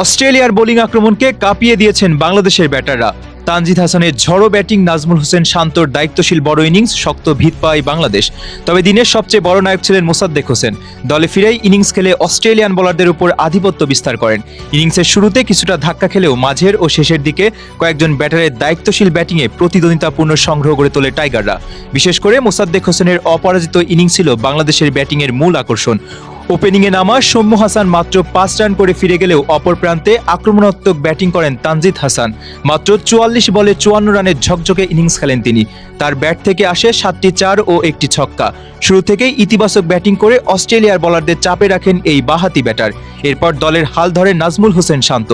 অস্ট্রেলিয়ার বোলিং আক্রমণকে কাঁপিয়ে দিয়েছেন বাংলাদেশের ব্যাটাররা। তানজিদ হাসানের ঝড়ো ব্যাটিং, নাজমুল হোসেন শান্তর দায়িত্বশীল বড় ইনিংস, শক্ত ভিত পায় বাংলাদেশ। তবে দিনের সবচেয়ে বড় নায়ক ছিলেন মোসাদ্দেক হোসেন। দলে ফিরেই ইনিংস খেলে অস্ট্রেলিয়ান বোলারদের উপর আধিপত্য বিস্তার করেন। ইনিংসের শুরুতে কিছুটা ধাক্কা খেলেও মাঝের ও শেষের দিকে কয়েকজন ব্যাটারের দায়িত্বশীল ব্যাটিংয়ে প্রতিদ্বন্দ্বিতাপূর্ণ সংগ্রহ করে তোলে টাইগাররা। বিশেষ করে মোসাদ্দেক হোসেনের অপরাজিত ইনিংস ছিল বাংলাদেশের ব্যাটিংয়ের মূল আকর্ষণ। ওপেনিংয়ে নামা সৌম্য হাসান মাত্র ৫ রান করে ফিরে গেলেও অপর প্রান্তে আক্রমণাত্মক ব্যাটিং করেন তানজিদ হাসান। মাত্র ৪৪ বলে ৫৪ রানের ঝকঝকে ইনিংস খেলেন তিনি। তার ব্যাট থেকে আসে ৭টি ৪ ও ১টি ছক্কা। শুরু থেকেই ইতিবাচক ব্যাটিং করে অস্ট্রেলিয়ার বোলারদের চাপে রাখেন এই বাঁহাতি ব্যাটার। এরপর দলের হাল ধরে নাজমুল হোসেন শান্ত।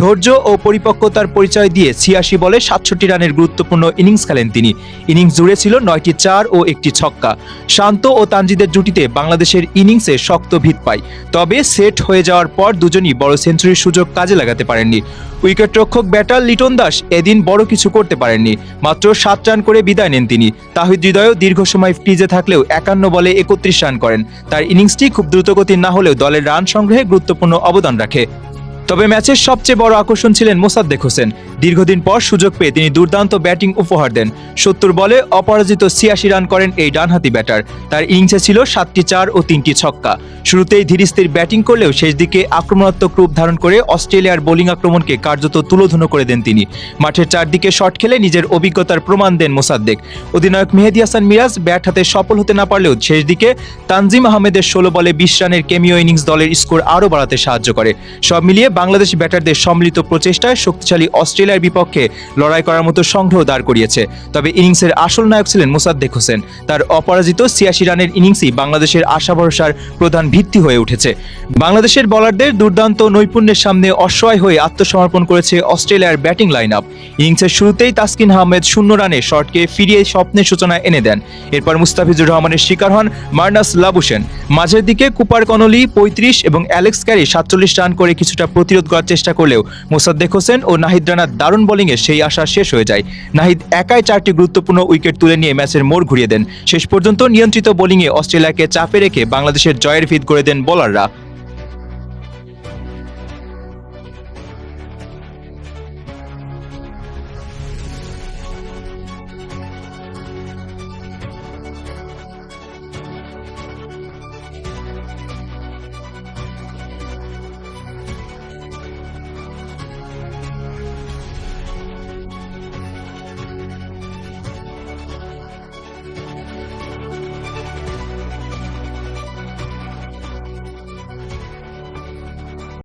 ধৈর্য ও পরিপক্কতার পরিচয় দিয়ে ৮৬ বলে ৬৭ রানের গুরুত্বপূর্ণ ইনিংস খেলেন তিনি। ইনিংস জুড়ে ছিল ৯টি ৪ ও ১টি ছক্কা। শান্ত ও তানজিদের জুটিতে বাংলাদেশের ইনিংসে শক্ত ভিত পায়। তবে সেট হয়ে যাওয়ার পর দুজনই বড় সেঞ্চুরির সুযোগ কাজে লাগাতে পারেননি। উইকেটরক্ষক ব্যাটার লিটন দাস এদিন বড় কিছু করতে পারেননি। মাত্র ৭ রান করে বিদায় নেন তিনি। তাহিদ হৃদয়ও দীর্ঘ সময় ক্রিজে থাকলেও ৫১ বলে ৩১ রান করেন। তার ইনিংসটি খুব দ্রুতগতির না হলেও দলের রান সংগ্রহে গুরুত্বপূর্ণ অবদান রাখে। তবে ম্যাচের সবচেয়ে বড় আকর্ষণ ছিলেন মোসাদ্দেক হোসেন। দীর্ঘদিন পর সুযোগ পেয়ে তিনি দুর্দান্ত ব্যাটিং উপহার দেন। ৭০ বলে অপরাজিত ৮৬ রান করেন এই ডানহাতি ব্যাটার। তার ইনিংসে ছিল ৭টি ৪ ও ৩টি ছক্কা। শুরুতেই ধীরস্থির ব্যাটিং করলেও শেষ দিকে আক্রমণাত্মক রূপ ধারণ করে অস্ট্রেলিয়ার বোলিং আক্রমণকে কার্যত তুলোধুনো করে দেন তিনি। মাঠের চারদিকে শট খেলে নিজের অভিজ্ঞতার প্রমাণ দেন মোসাদ্দেক। অধিনায়ক মেহেদী হাসান মিরাজ ব্যাট হাতে সফল হতে না পারলেও শেষ দিকে তানজিম আহমেদের ১৬ বলে ২০ রানের কেমিও ইনিংস দলের স্কোর আরও বাড়াতে সাহায্য করে। সব মিলিয়ে বাংলাদেশ ব্যাটারদের সম্মিলিত প্রচেষ্টায় শক্তিশালী অস্ট্রেলিয়ার বিপক্ষে লড়াই করার মতো সংগ্রহ দাঁড় করিয়েছে। তবে ইনিংসের আসল নায়ক ছিলেন মোসাদ্দেক হোসেন। তার অপরাজিত ৮৬ রানের ইনিংসই বাংলাদেশের আশা ভরসার প্রধান ভিত্তি হয়ে উঠেছে। বাংলাদেশের বোলারদের দুর্দান্ত নৈপুণ্যের সামনে অসহায় হয়ে আত্মসমর্পণ করেছে অস্ট্রেলিয়ার ব্যাটিং লাইন আপ। ইনিংসের শুরুতেই তাসকিন আহমেদ ০ রানে শটকে ফিরিয়ে স্বপ্নের সূচনা এনে দেন। এরপর মুস্তাফিজুর রহমানের শিকার হন মার্নাস লাবুশেন। মাঝের দিকে কুপার কনলি ৩৫ এবং অ্যালেক্স ক্যারি ৪৭ রান করে কিছুটা প্রতিরোধ করার চেষ্টা করলেও মোসাদ্দেক হোসেন ও নাহিদ রানার দারুণ বোলিংয়ে সেই আশা শেষ হয়ে যায়। নাহিদ একাই ৪টি গুরুত্বপূর্ণ উইকেট তুলে নিয়ে ম্যাচের মোড় ঘুরিয়ে দেন। শেষ পর্যন্ত নিয়ন্ত্রিত বোলিংয়ে অস্ট্রেলিয়াকে চাপে রেখে বাংলাদেশের জয়ের ভিত গড়ে দেন বোলাররা।